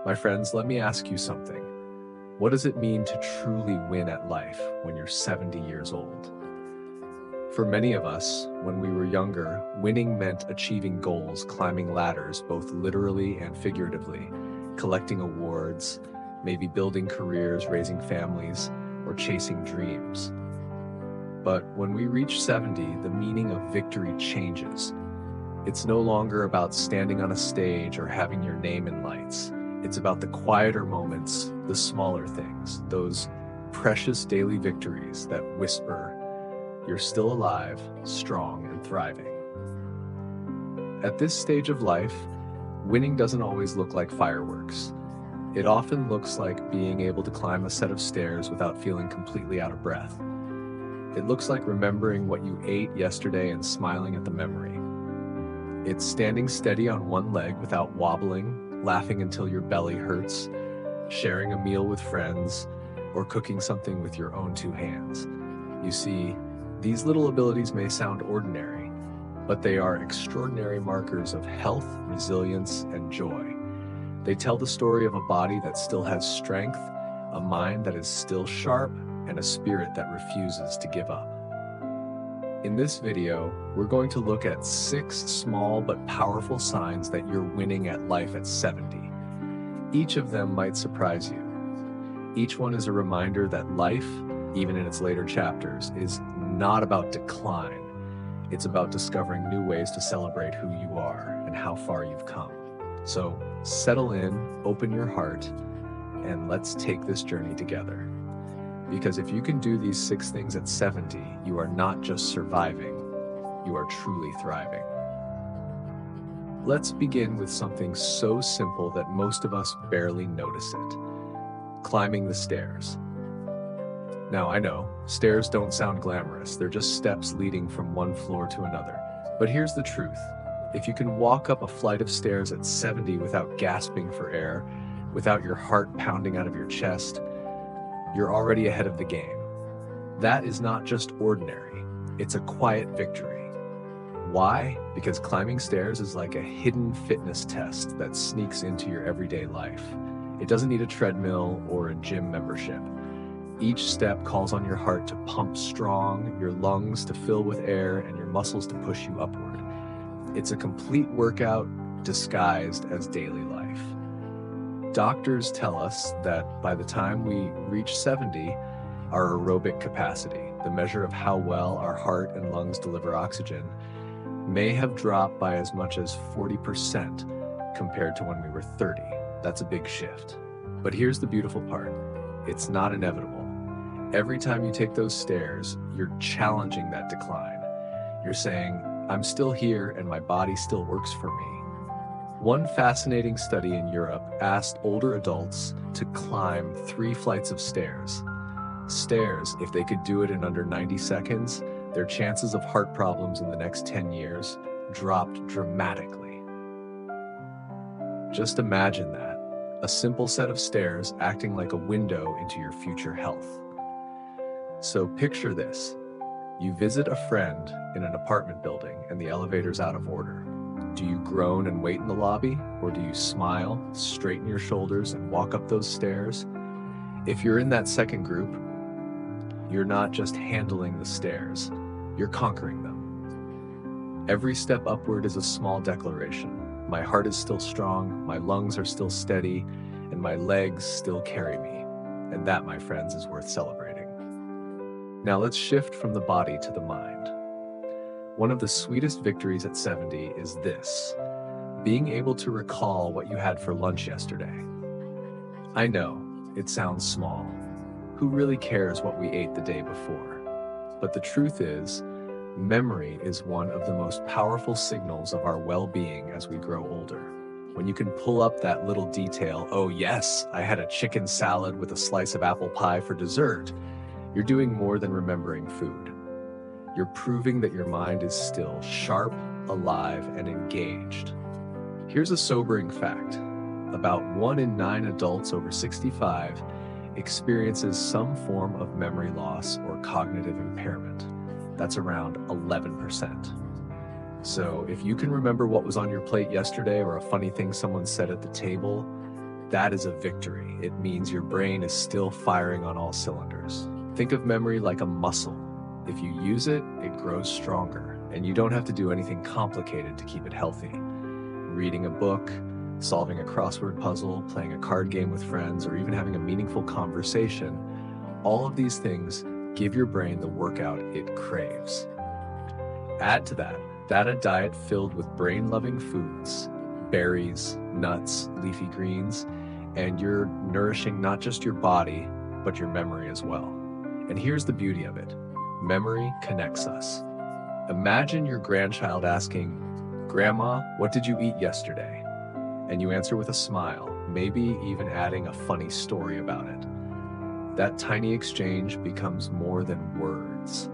My friends, let me ask you something. What does it mean to truly win at life when you're 70 years old? For many of us, when we were younger, winning meant achieving goals, climbing ladders, both literally and figuratively, collecting awards, maybe building careers, raising families, or chasing dreams. But when we reach 70, the meaning of victory changes. It's no longer about standing on a stage or having your name in lights. It's about the quieter moments, the smaller things, those precious daily victories that whisper, "You're still alive, strong, and thriving." At this stage of life, winning doesn't always look like fireworks. It often looks like being able to climb a set of stairs without feeling completely out of breath. It looks like remembering what you ate yesterday and smiling at the memory. It's standing steady on one leg without wobbling, laughing until your belly hurts, sharing a meal with friends, or cooking something with your own two hands. You see, these little abilities may sound ordinary, but they are extraordinary markers of health, resilience, and joy. They tell the story of a body that still has strength, a mind that is still sharp, and a spirit that refuses to give up. In this video, we're going to look at 6 small but powerful signs that you're winning at life at 70. Each of them might surprise you. Each one is a reminder that life, even in its later chapters, is not about decline. It's about discovering new ways to celebrate who you are and how far you've come. So settle in, open your heart, and let's take this journey together. Because if you can do these 6 things at 70, you are not just surviving, you are truly thriving. Let's begin with something so simple that most of us barely notice it: climbing the stairs. Now, I know, stairs don't sound glamorous, they're just steps leading from one floor to another. But here's the truth. If you can walk up a flight of stairs at 70 without gasping for air, without your heart pounding out of your chest, you're already ahead of the game. That is not just ordinary, it's a quiet victory. Why? Because climbing stairs is like a hidden fitness test that sneaks into your everyday life. It doesn't need a treadmill or a gym membership. Each step calls on your heart to pump strong, your lungs to fill with air, and your muscles to push you upward. It's a complete workout disguised as daily life. Doctors tell us that by the time we reach 70, our aerobic capacity, the measure of how well our heart and lungs deliver oxygen, may have dropped by as much as 40% compared to when we were 30. That's a big shift. But here's the beautiful part. It's not inevitable. Every time you take those stairs, you're challenging that decline. You're saying, "I'm still here and my body still works for me." One fascinating study in Europe asked older adults to climb 3 flights of stairs. Stairs, if they could do it in under 90 seconds, their chances of heart problems in the next 10 years dropped dramatically. Just imagine that, a simple set of stairs acting like a window into your future health. So picture this. You visit a friend in an apartment building and the elevator's out of order. Do you groan and wait in the lobby, or do you smile, straighten your shoulders, and walk up those stairs? If you're in that second group, you're not just handling the stairs, you're conquering them. Every step upward is a small declaration. My heart is still strong, my lungs are still steady, and my legs still carry me. And that, my friends, is worth celebrating. Now let's shift from the body to the mind. One of the sweetest victories at 70 is this: being able to recall what you had for lunch yesterday. I know, it sounds small. Who really cares what we ate the day before? But the truth is, memory is one of the most powerful signals of our well-being as we grow older. When you can pull up that little detail, "Oh yes, I had a chicken salad with a slice of apple pie for dessert," you're doing more than remembering food. You're proving that your mind is still sharp, alive, and engaged. Here's a sobering fact. About 1 in 9 adults over 65 experiences some form of memory loss or cognitive impairment. That's around 11%. So if you can remember what was on your plate yesterday or a funny thing someone said at the table, That is a victory. It means your brain is still firing on all cylinders. Think of memory like a muscle. If you use it, it grows stronger, and you don't have to do anything complicated to keep it healthy. Reading a book, solving a crossword puzzle, playing a card game with friends, or even having a meaningful conversation, all of these things give your brain the workout it craves. Add to that a diet filled with brain-loving foods, berries, nuts, leafy greens, and you're nourishing not just your body, but your memory as well. And here's the beauty of it. Memory connects us. Imagine your grandchild asking, "Grandma, what did you eat yesterday?" And you answer with a smile, maybe even adding a funny story about it. That tiny exchange becomes more than words.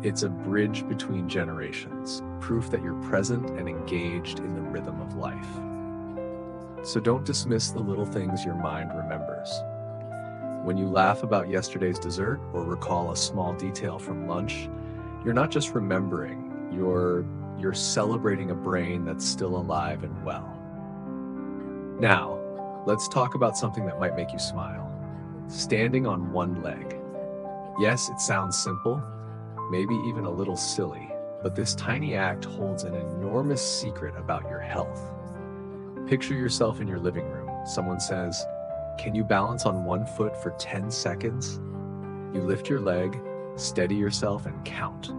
It's a bridge between generations, proof that you're present and engaged in the rhythm of life. So don't dismiss the little things your mind remembers. When you laugh about yesterday's dessert or recall a small detail from lunch, you're not just remembering, you're celebrating a brain that's still alive and well. Now, let's talk about something that might make you smile. Standing on one leg. Yes, it sounds simple, maybe even a little silly, but this tiny act holds an enormous secret about your health. Picture yourself in your living room. Someone says, "Can you balance on one foot for 10 seconds?" You lift your leg, steady yourself, and count.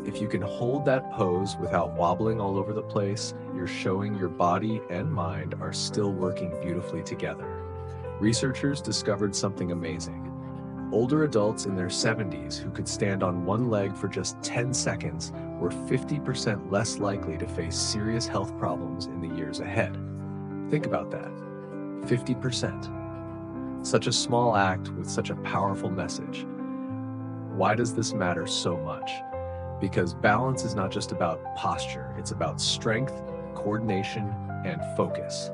If you can hold that pose without wobbling all over the place, you're showing your body and mind are still working beautifully together. Researchers discovered something amazing. Older adults in their 70s who could stand on one leg for just 10 seconds were 50% less likely to face serious health problems in the years ahead. Think about that. 50%. Such a small act with such a powerful message. Why does this matter so much? Because balance is not just about posture, it's about strength, coordination, and focus.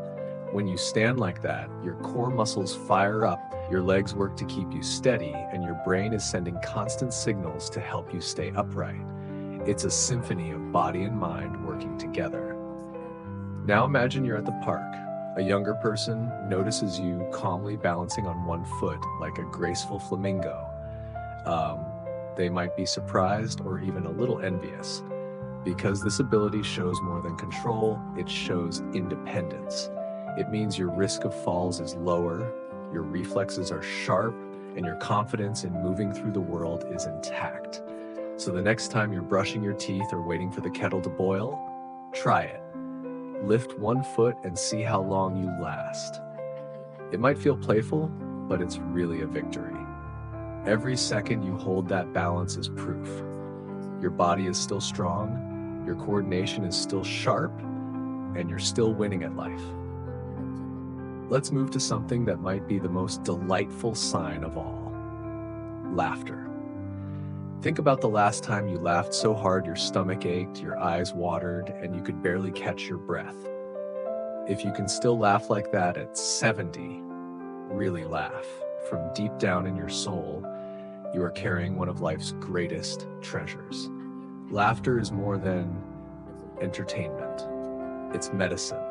When you stand like that, your core muscles fire up, your legs work to keep you steady, and your brain is sending constant signals to help you stay upright. It's a symphony of body and mind working together. Now imagine you're at the park. A younger person notices you calmly balancing on one foot like a graceful flamingo. They might be surprised or even a little envious, because this ability shows more than control, it shows independence. It means your risk of falls is lower, your reflexes are sharp, and your confidence in moving through the world is intact. So the next time you're brushing your teeth or waiting for the kettle to boil, try it. Lift one foot and see how long you last. It might feel playful, but it's really a victory. Every second you hold that balance is proof. Your body is still strong, your coordination is still sharp, and you're still winning at life. Let's move to something that might be the most delightful sign of all. Laughter. Think about the last time you laughed so hard your stomach ached, your eyes watered, and you could barely catch your breath. If you can still laugh like that at 70, really laugh. From deep down in your soul, you are carrying one of life's greatest treasures. Laughter is more than entertainment. It's medicine.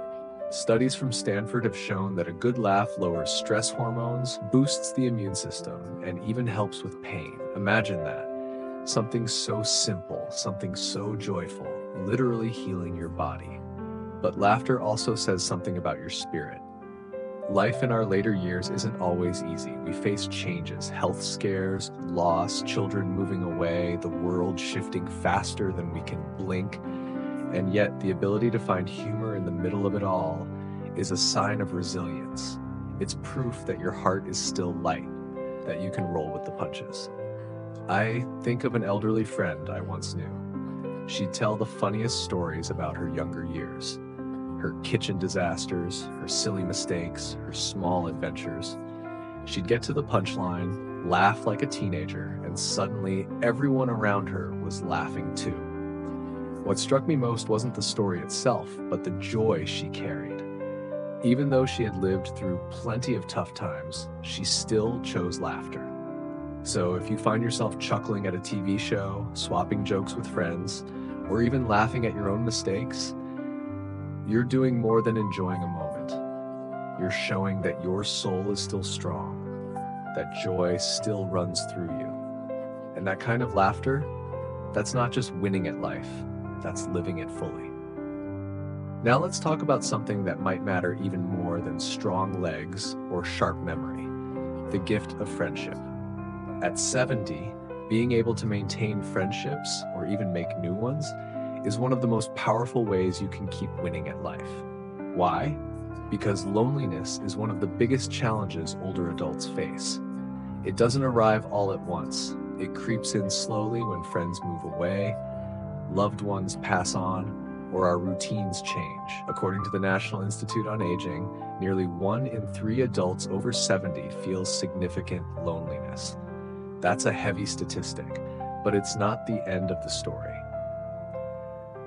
Studies from Stanford have shown that a good laugh lowers stress hormones, boosts the immune system, and even helps with pain. Imagine that. Something so simple, something so joyful, literally healing your body. But laughter also says something about your spirit. Life in our later years isn't always easy. We face changes, health scares, loss, children moving away, the world shifting faster than we can blink. And yet, the ability to find humor in the middle of it all is a sign of resilience. It's proof that your heart is still light, that you can roll with the punches. I think of an elderly friend I once knew. She'd tell the funniest stories about her younger years. Her kitchen disasters, her silly mistakes, her small adventures. She'd get to the punchline, laugh like a teenager, and suddenly everyone around her was laughing too. What struck me most wasn't the story itself, but the joy she carried. Even though she had lived through plenty of tough times, she still chose laughter. So if you find yourself chuckling at a TV show, swapping jokes with friends, or even laughing at your own mistakes, you're doing more than enjoying a moment. You're showing that your soul is still strong, that joy still runs through you. And that kind of laughter, that's not just winning at life, that's living it fully. Now let's talk about something that might matter even more than strong legs or sharp memory, the gift of friendship. At 70, being able to maintain friendships or even make new ones is one of the most powerful ways you can keep winning at life. Why? Because loneliness is one of the biggest challenges older adults face. It doesn't arrive all at once. It creeps in slowly when friends move away, loved ones pass on, or our routines change. According to the National Institute on Aging, nearly 1 in 3 adults over 70 feels significant loneliness. That's a heavy statistic, but it's not the end of the story.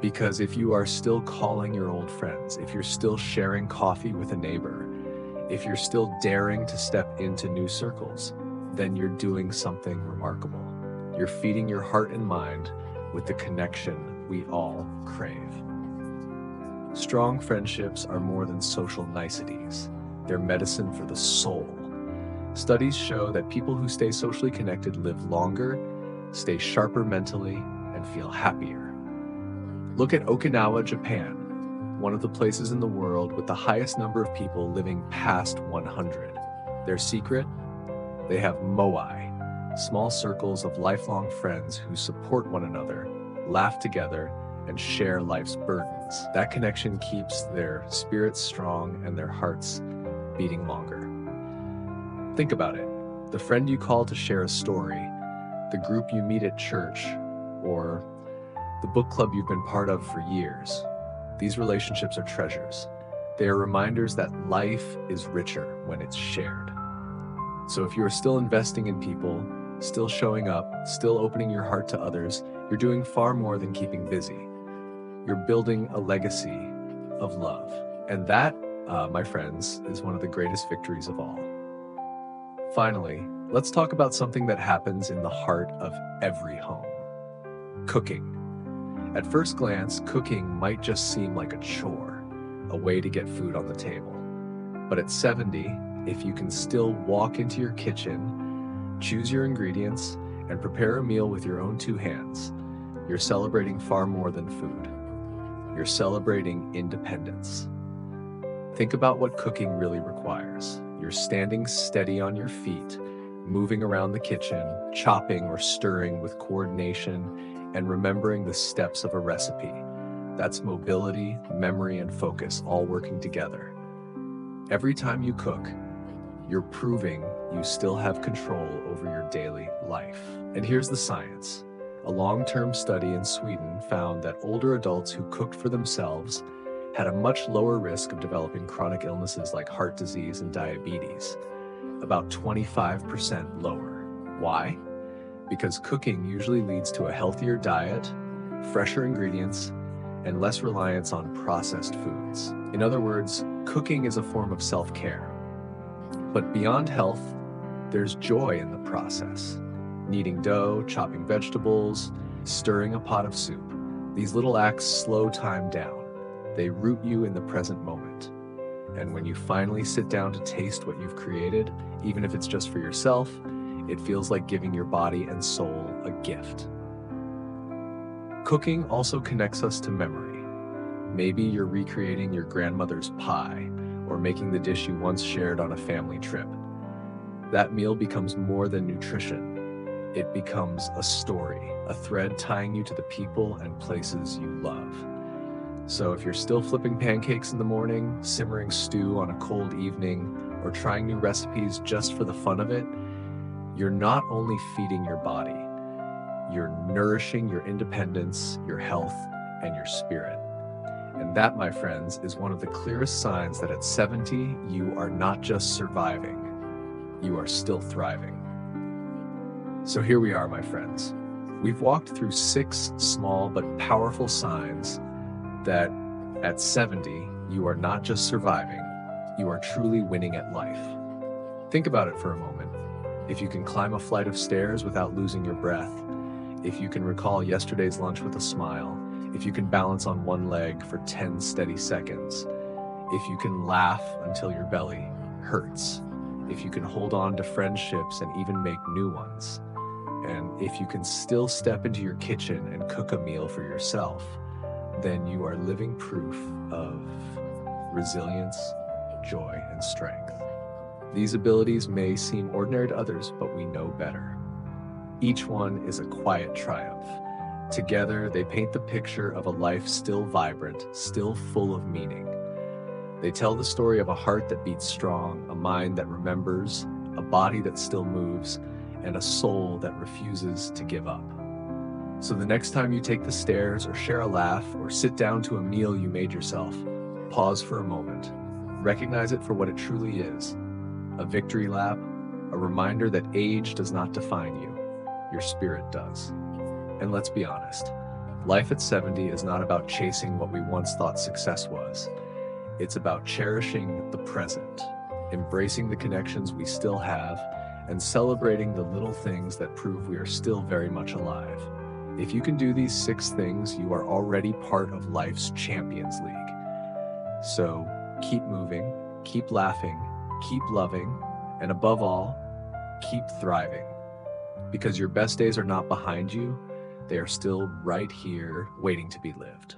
Because if you are still calling your old friends, if you're still sharing coffee with a neighbor, if you're still daring to step into new circles, then you're doing something remarkable. You're feeding your heart and mind with the connection we all crave. Strong friendships are more than social niceties. They're medicine for the soul. Studies show that people who stay socially connected live longer, stay sharper mentally, and feel happier. Look at Okinawa, Japan, one of the places in the world with the highest number of people living past 100. Their secret? They have moai, small circles of lifelong friends who support one another, laugh together, and share life's burdens. That connection keeps their spirits strong and their hearts beating longer. Think about it. The friend you call to share a story, the group you meet at church, or the book club you've been part of for years. These relationships are treasures. They are reminders that life is richer when it's shared. So if you're still investing in people, still showing up, still opening your heart to others, you're doing far more than keeping busy. You're building a legacy of love. And that, my friends, is one of the greatest victories of all. Finally, let's talk about something that happens in the heart of every home: cooking. At first glance, cooking might just seem like a chore, a way to get food on the table. But at 70, if you can still walk into your kitchen, choose your ingredients, and prepare a meal with your own 2 hands, you're celebrating far more than food. You're celebrating independence. Think about what cooking really requires. You're standing steady on your feet, moving around the kitchen, chopping or stirring with coordination, and remembering the steps of a recipe. That's mobility, memory, and focus all working together. Every time you cook, you're proving you still have control over your daily life. And here's the science. A long-term study in Sweden found that older adults who cooked for themselves had a much lower risk of developing chronic illnesses like heart disease and diabetes, about 25% lower. Why? Because cooking usually leads to a healthier diet, fresher ingredients, and less reliance on processed foods. In other words, cooking is a form of self-care. But beyond health, there's joy in the process. Kneading dough, chopping vegetables, stirring a pot of soup. These little acts slow time down. They root you in the present moment. And when you finally sit down to taste what you've created, even if it's just for yourself, it feels like giving your body and soul a gift. Cooking also connects us to memory. Maybe you're recreating your grandmother's pie or making the dish you once shared on a family trip. That meal becomes more than nutrition. It becomes a story, a thread tying you to the people and places you love. So if you're still flipping pancakes in the morning, simmering stew on a cold evening, or trying new recipes just for the fun of it, you're not only feeding your body, you're nourishing your independence, your health, and your spirit. And that, my friends, is one of the clearest signs that at 70, you are not just surviving, you are still thriving. So here we are, my friends. We've walked through 6 small but powerful signs that at 70, you are not just surviving, you are truly winning at life. Think about it for a moment. If you can climb a flight of stairs without losing your breath, if you can recall yesterday's lunch with a smile, if you can balance on one leg for 10 steady seconds, If you can laugh until your belly hurts, if you can hold on to friendships and even make new ones, and if you can still step into your kitchen and cook a meal for yourself, then you are living proof of resilience, joy, and strength. These abilities may seem ordinary to others, but we know better. Each one is a quiet triumph. Together, they paint the picture of a life still vibrant, still full of meaning. They tell the story of a heart that beats strong, a mind that remembers, a body that still moves, and a soul that refuses to give up. So the next time you take the stairs or share a laugh or sit down to a meal you made yourself, pause for a moment. Recognize it for what it truly is, a victory lap, a reminder that age does not define you, your spirit does. And let's be honest, life at 70 is not about chasing what we once thought success was. It's about cherishing the present, embracing the connections we still have, and celebrating the little things that prove we are still very much alive. If you can do these 6 things, you are already part of life's Champions League. So keep moving, keep laughing, keep loving, and above all, keep thriving. Because your best days are not behind you, they are still right here waiting to be lived.